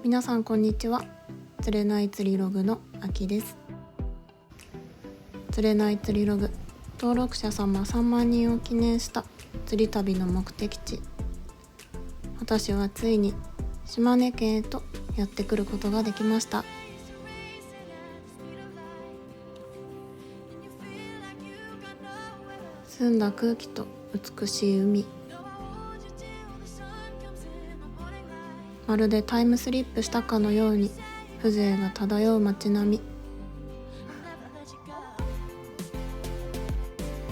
皆さんこんにちは。釣れない釣りログのあきです。釣れない釣りログ登録者様3万人を記念した釣り旅の目的地、私はついに島根県へとやってくることができました。澄んだ空気と美しい海、まるでタイムスリップしたかのように風情が漂う街並み、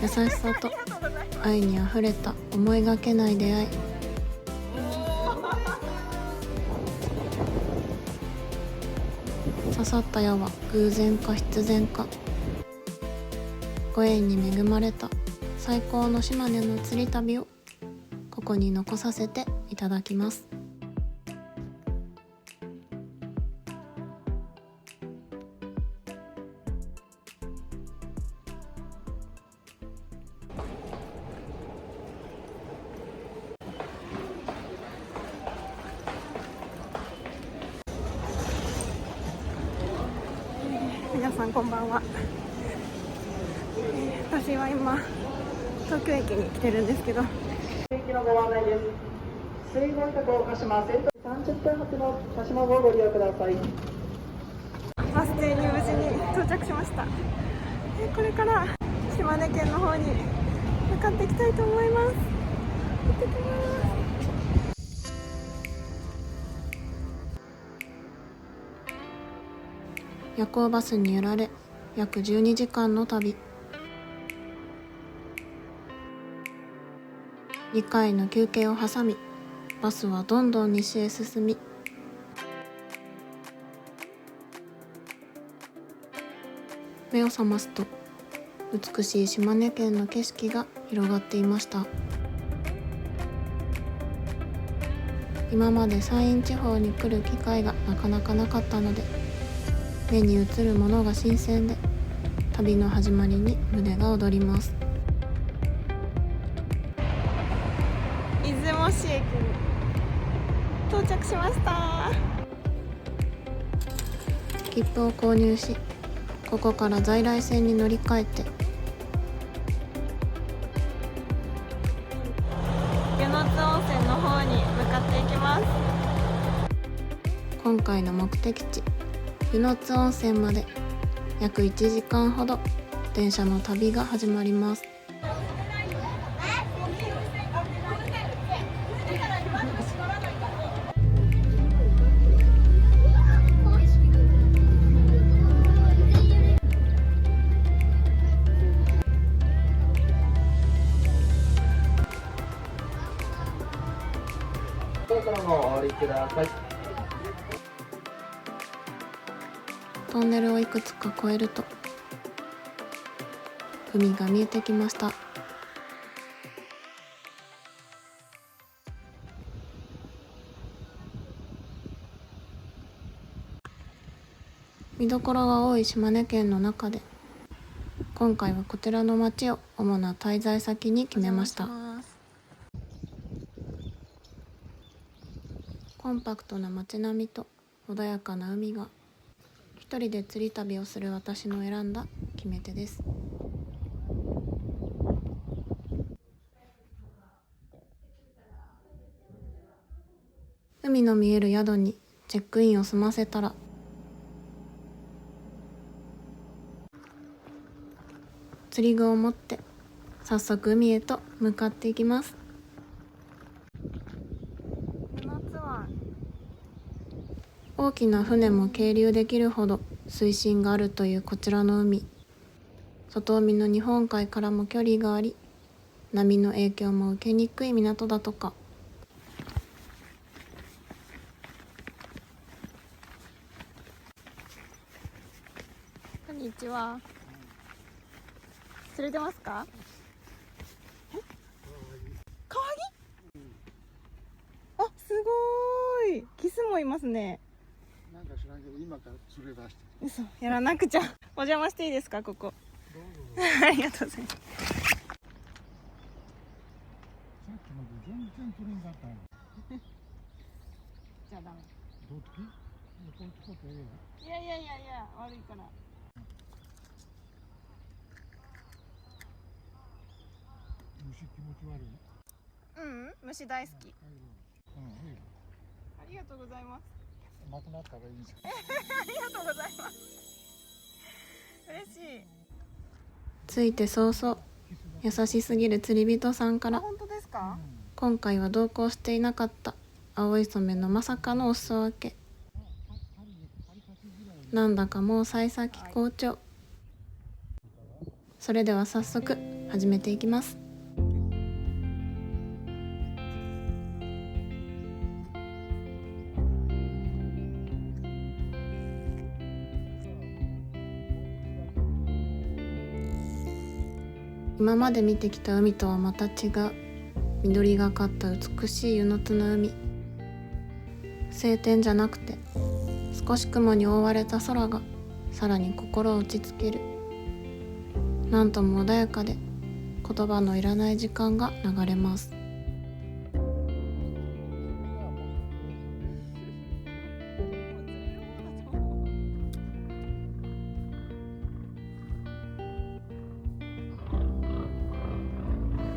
優しさと愛にあふれた思いがけない出会い、刺さった矢は偶然か必然か、ご縁に恵まれた最高の島根の釣り旅をここに残させていただきます。皆さんこんばんは。私は今東京駅に来てるんですけど、駅のご案内です。水門区鹿島線30分発の鹿島号をご利用ください。バス停に無事に到着しました。これから島根県の方に向かっていきたいと思います。行ってきます。夜行バスに揺られ約12時間の旅、2回の休憩を挟みバスはどんどん西へ進み、目を覚ますと美しい島根県の景色が広がっていました。今まで山陰地方に来る機会がなかなかなかったので、目に映るものが新鮮で旅の始まりに胸が躍ります。出雲市駅に到着しました。切符を購入し、ここから在来線に乗り換えて湯の津温泉の方に向かっていきます。今回の目的地湯の津温泉まで約1時間ほど電車の旅が始まります。そろそろお降りください。トンネルをいくつか越えると海が見えてきました。見どころが多い島根県の中で今回はこちらの町を主な滞在先に決めました。コンパクトな街並みと穏やかな海が一人で釣り旅をする私の選んだ決め手です。海の見える宿にチェックインを済ませたら釣り具を持って早速海へと向かっていきます。大きな船も係留できるほど水深があるというこちらの海。外海の日本海からも距離があり、波の影響も受けにくい港だとか。こんにちは。釣れてますか？カワギ？あ、すごい。キスもいますね。なんか知らんけど今から釣れ出して嘘、やらなくちゃ。お邪魔していいですか、ここ。どうぞありがとうございます。さっきまで全然取れんかったんやじゃあダメ。どうつきこうつこうってええやんいやいやいやいや、悪いから。虫気持ち悪い虫大好き。いいよありがとうございます。なくなったらいいじゃんありがとうございます。嬉しい。着いて早々、優しすぎる釣り人さんから、本当ですか？今回は同行していなかった青い染めのまさかのお裾分け。なんだかもう幸先好調。それでは早速始めていきます。今まで見てきた海とはまた違う緑がかった美しい湯の津の海。晴天じゃなくて少し雲に覆われた空がさらに心を落ち着ける。なんとも穏やかで言葉のいらない時間が流れます。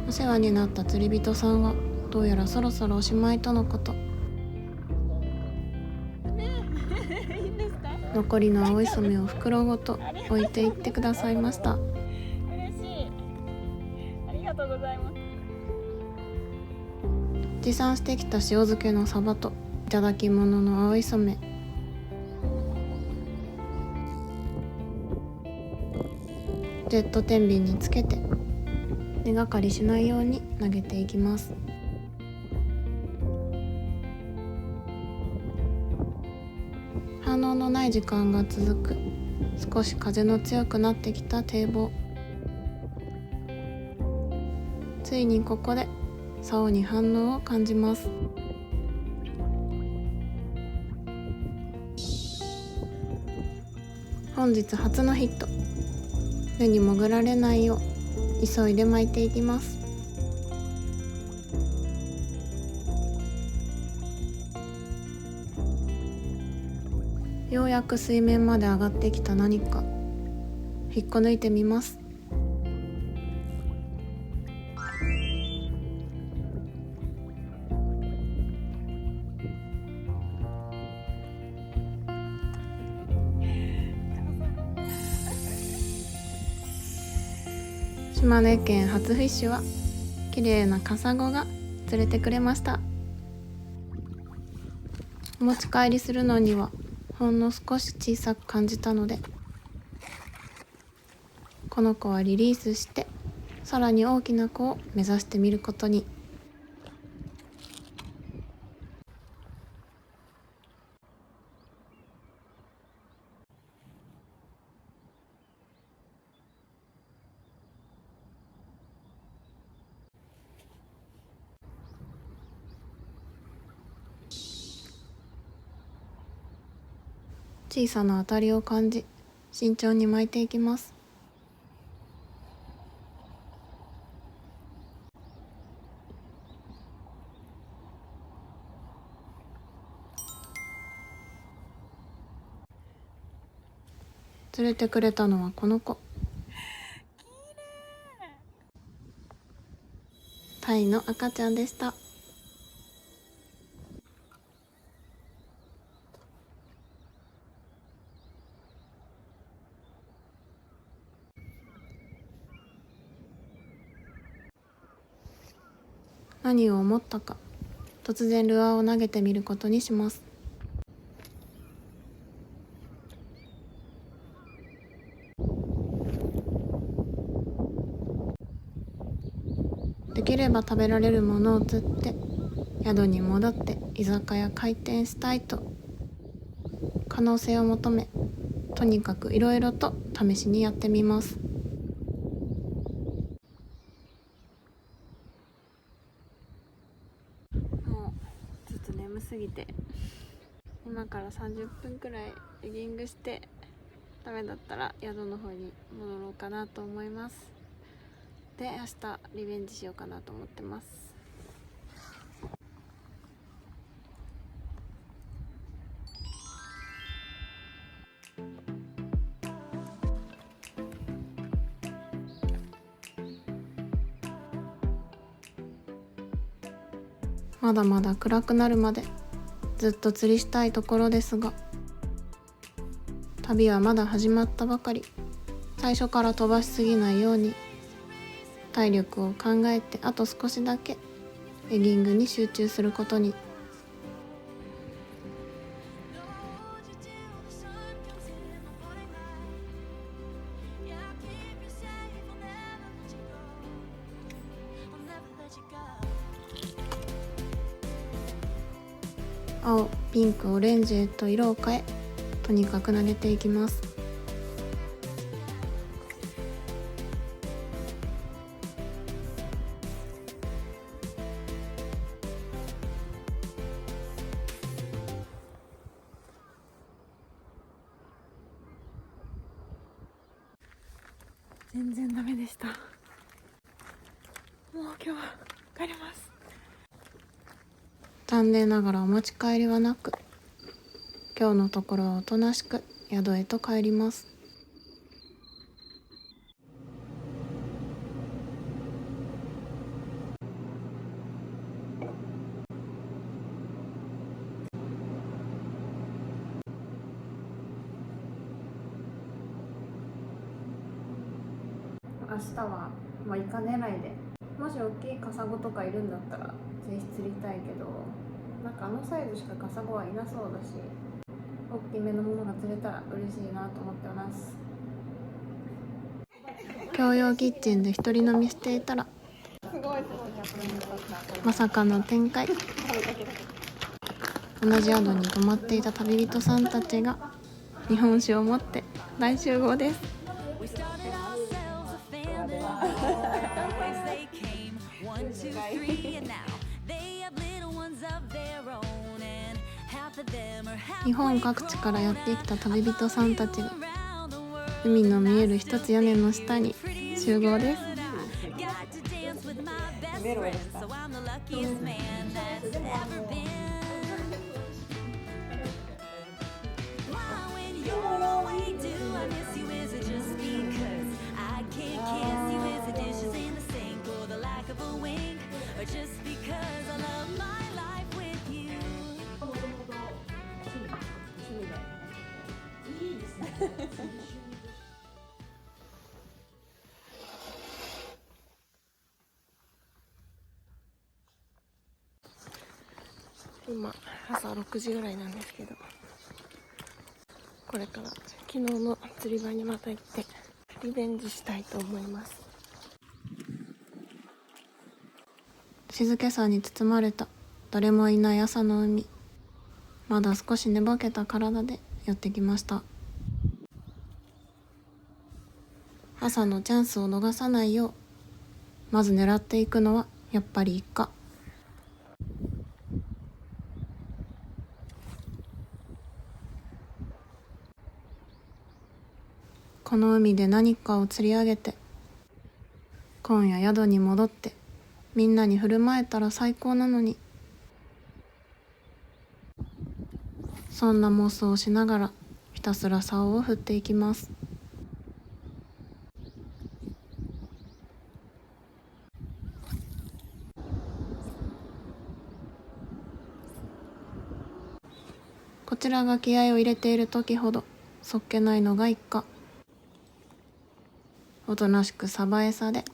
お世話になった釣り人さんはどうやらそろそろおしまいとのこと。残りの青い染めを袋ごと置いていってくださいました。嬉しい。ありがとうございます。持参してきた塩漬けのサバといただき物の青い染め。ジェット天秤につけて根がかりしないように投げていきます。反応のない時間が続く。少し風の強くなってきた堤防。ついにここで竿に反応を感じます。本日初のヒット。目に潜られないよう急いで巻いていきます。ようやく水面まで上がってきた何か、引っこ抜いてみます。島根県初フィッシュは綺麗なカサゴが釣れてくれました。お持ち帰りするのにはほんの少し小さく感じたので、この子はリリースしてさらに大きな子を目指してみることに。小さな当たりを感じ、慎重に巻いていきます。釣れてくれたのはこの子。タイの赤ちゃんでした。何を思ったか、突然ルアーを投げてみることにします。きれば食べられるものを釣って宿に戻って居酒屋開店したいと可能性を求め、とにかくいろいろと試しにやってみます。もうちょっと眠すぎて今から30分くらいジョギングしてダメだったら宿の方に戻ろうかなと思います。で、明日リベンジしようかなと思ってます。まだまだ暗くなるまでずっと釣りしたいところですが、旅はまだ始まったばかり。最初から飛ばしすぎないように体力を考えて、あと少しだけエギングに集中することに。青、ピンク、オレンジへと色を変え、とにかく慣れていきます。全然ダメでした。もう今日は帰ります。残念ながらお持ち帰りはなく、今日のところはおとなしく宿へと帰ります。明日はイカ狙いで、もし大きいカサゴとかいるんだったらぜひ釣りたいけど、なんかあのサイズしかカサゴはいなそうだし、大きめのものが釣れたら嬉しいなと思ってます。共用キッチンで一人飲みしていたらまさかの展開。同じ宿に泊まっていた旅人さんたちが日本酒を持って大集合です。日本各地からやってきた旅人さんたちが海の見える一つ屋根の下に集合です。今朝6時ぐらいなんですけど、これから昨日の釣り場にまた行ってリベンジしたいと思います。静けさに包まれた誰もいない朝の海。まだ少し寝ぼけた体でやってきました。朝のチャンスを逃さないよう、まず狙っていくのはやっぱりイカ。この海で何かを釣り上げて、今夜宿に戻ってみんなに振る舞えたら最高なのに。そんな妄想をしながらひたすら竿を振っていきます。こちらが気合を入れている時ほどそっけないのがイカ。おとなしくサバ餌で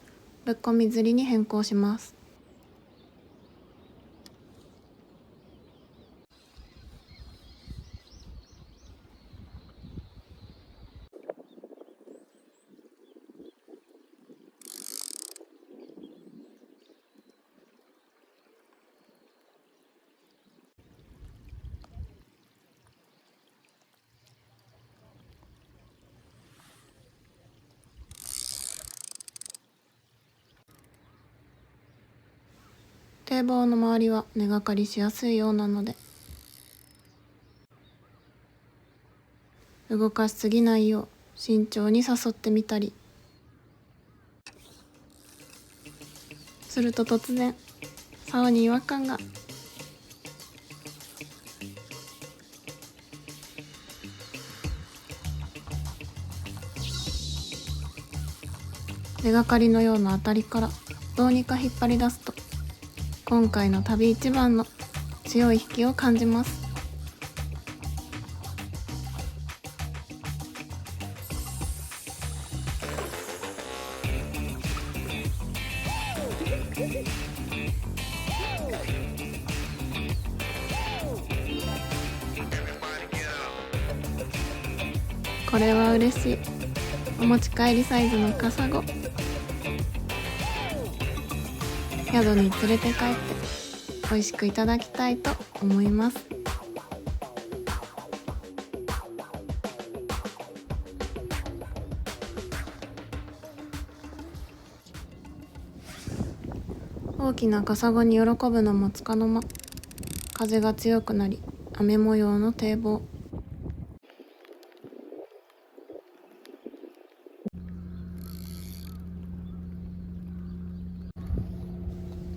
ぶっこみ釣りに変更します。堤防の周りは根がかりしやすいようなので、動かしすぎないよう慎重に誘ってみたりすると、突然竿に違和感が。根がかりのようなあたりからどうにか引っ張り出すと、今回の旅一番の強い引きを感じます。これは嬉しい。お持ち帰りサイズのカサゴ、宿に連れて帰って美味しくいただきたいと思います。大きなカサゴに喜ぶのもつかの間、風が強くなり雨模様の堤防。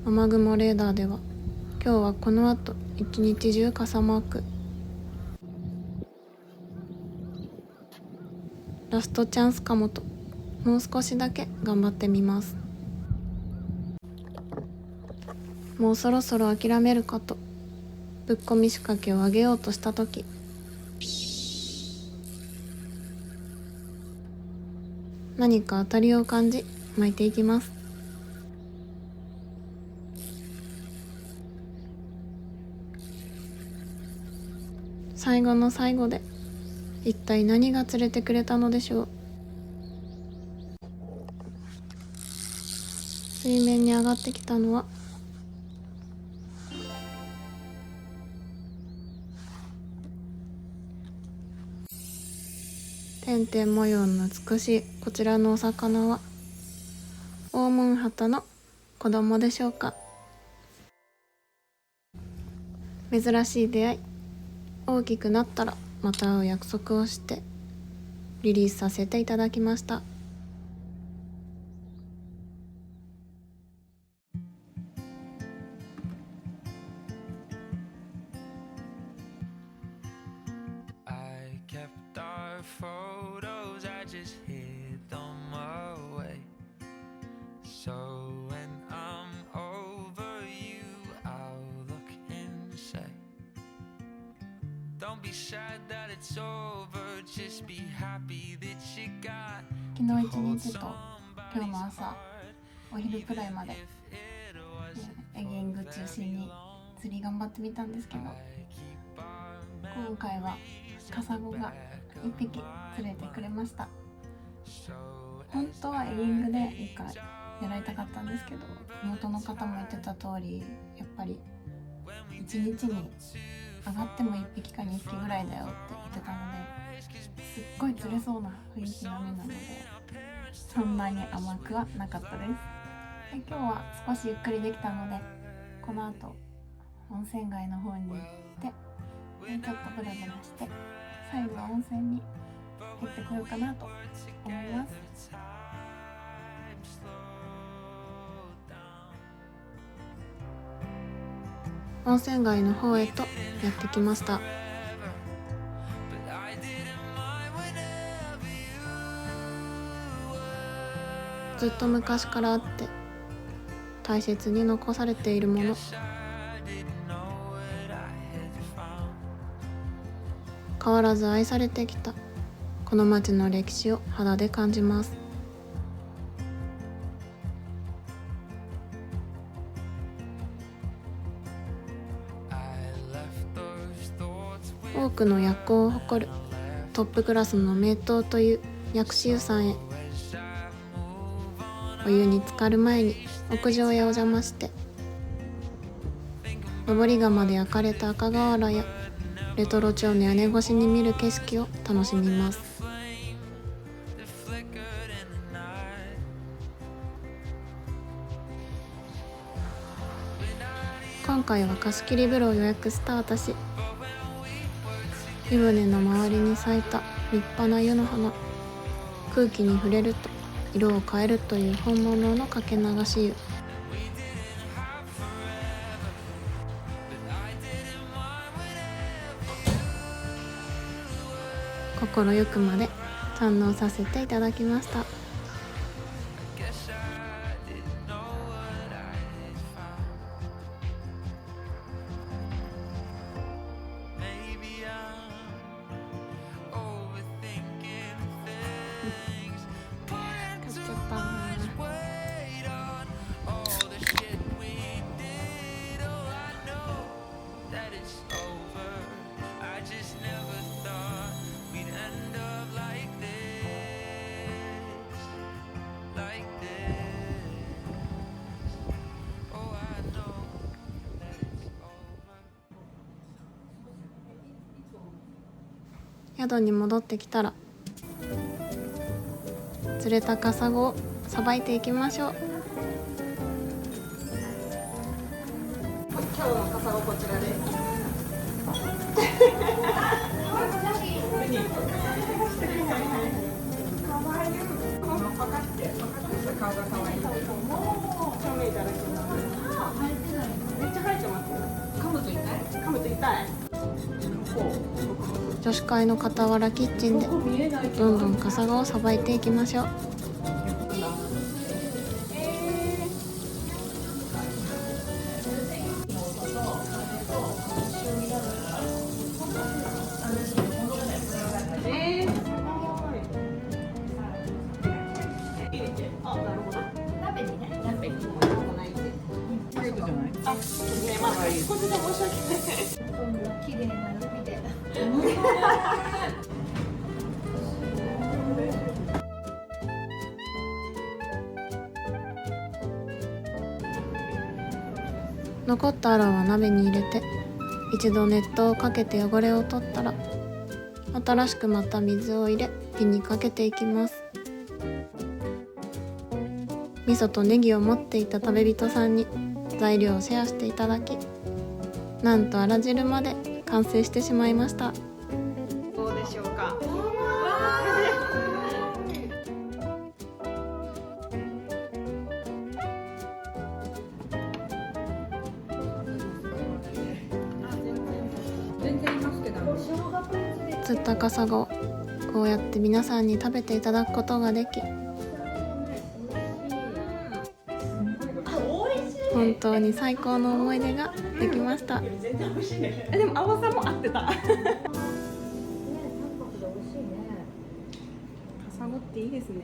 雨雲レーダーでは今日はこの後一日中傘マーク。ラストチャンスかもと、もう少しだけ頑張ってみます。もうそろそろ諦めるかとぶっこみ仕掛けを上げようとした時、何か当たりを感じ巻いていきます。最後の最後で一体何が釣れてくれたのでしょう。水面に上がってきたのは点々模様の美しいこちらのお魚はオオモンハタの子供でしょうか。珍しい出会い、大きくなったらまた会う約束をしてリリースさせていただきました。昨日一日と今日の朝お昼くらいまで、エギング中心に釣り頑張ってみたんですけど、今回はカサゴが1匹釣れてくれました。本当はエギングで1回狙いたかったんですけど、元の方も言ってた通り、やっぱり1日に上がっても1匹か2匹ぐらいだよって言ってたので、すっごい釣れそうな雰囲気の海なのでそんなに甘くはなかったです。で、今日は少しゆっくりできたので、この後温泉街の方に行ってちょっとブラブラして最後は温泉に行ってこようかなと思います。温泉街の方へとやってきました。ずっと昔からあって大切に残されているもの、変わらず愛されてきたこの街の歴史を肌で感じます。多くの薬効を誇るトップクラスの名湯という薬師湯さんへ、お湯に浸かる前に屋上へお邪魔して、登り窯で焼かれた赤瓦やレトロ調の屋根越しに見る景色を楽しみます。回は貸し切り風呂を予約した私。湯船の周りに咲いた立派な湯の花、空気に触れると色を変えるという本物のかけ流し湯。心ゆくまで堪能させていただきました。宿に戻ってきたら釣れたカサゴをさばいていきましょう。今日のカサゴこちらです。顔が可愛い。正面いただきます。めっちゃ生えてますよ。噛むと痛い？噛むと痛い。女子会の傍らキッチンでどんどんカサゴをさばいていきましょう。綺麗な海で。残ったアラは鍋に入れて一度熱湯をかけて汚れを取ったら、新しくまた水を入れ火にかけていきます。味噌とネギを持っていた食べ人さんに材料をシェアしていただき、なんとあら汁まで完成してしまいました。どうでしょうか。釣ったカサゴをこうやって皆さんに食べていただくことができ、本当に最高の思い出ができました。でも青さも合ってた。カサゴっていいですね。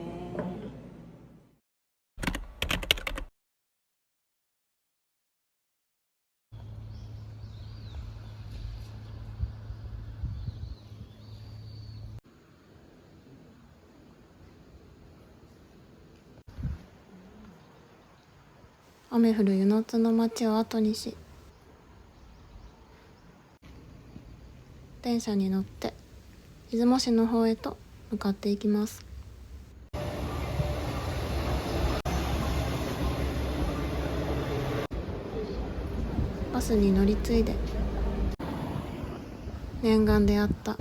雨降る湯の津の町を後にし、電車に乗って出雲市の方へと向かっていきます。バスに乗り継いで念願であった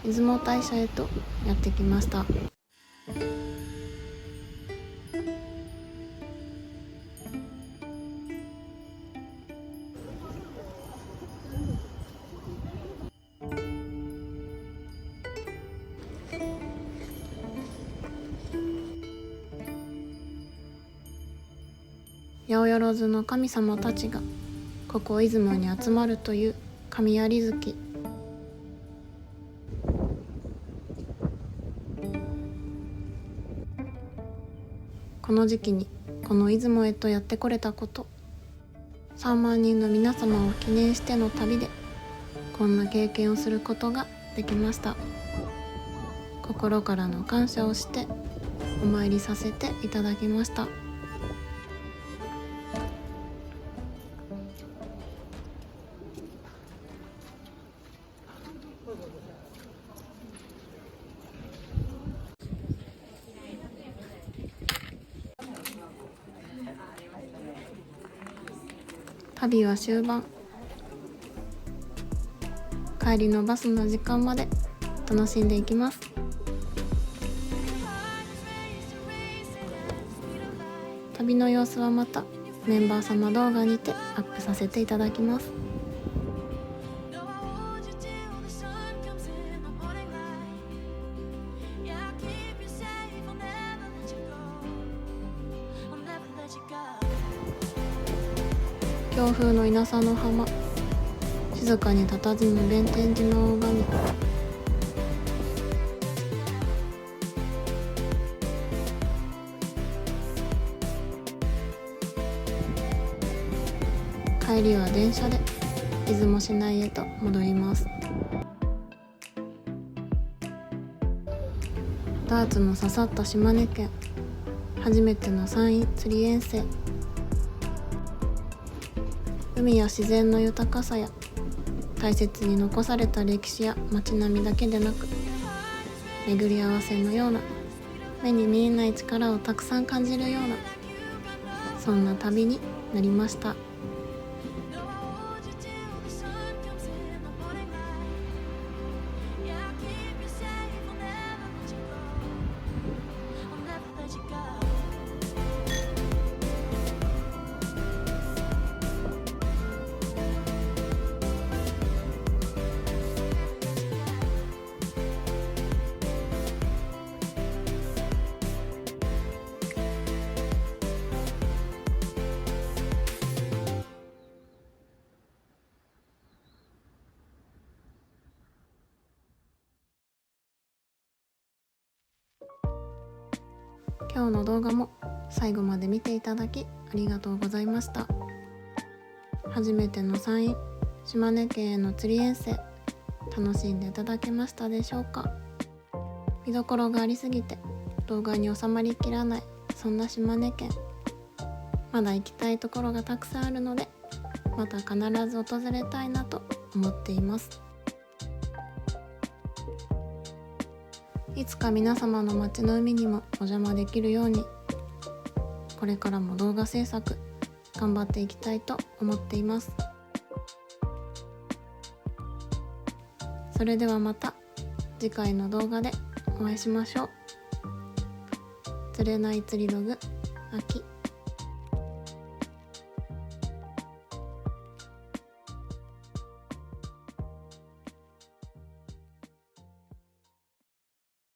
出雲大社へとやってきました。八百万の神様たちがここ出雲に集まるという神有月。この時期にこの出雲へとやってこれたこと、3万人の皆様を記念しての旅でこんな経験をすることができました。心からの感謝をしてお参りさせていただきました。旅は終盤。帰りのバスの時間まで楽しんでいきます。旅の様子はまたメンバー様動画にてアップさせていただきます。強風の稲佐の浜、静かに佇む弁天寺の大神、帰りは電車で出雲市内へと戻ります。ダーツの刺さった島根県、初めての山陰釣り遠征。海や自然の豊かさや大切に残された歴史や街並みだけでなく、巡り合わせのような目に見えない力をたくさん感じるような、そんな旅になりました。今日の動画も最後まで見ていただきありがとうございました。初めての山陰島根県への釣り遠征、楽しんでいただけましたでしょうか。見どころがありすぎて動画に収まりきらない、そんな島根県、まだ行きたいところがたくさんあるので、また必ず訪れたいなと思っています。いつか皆様の街の海にもお邪魔できるように、これからも動画制作頑張っていきたいと思っています。それではまた次回の動画でお会いしましょう。釣れない釣りログ、あき。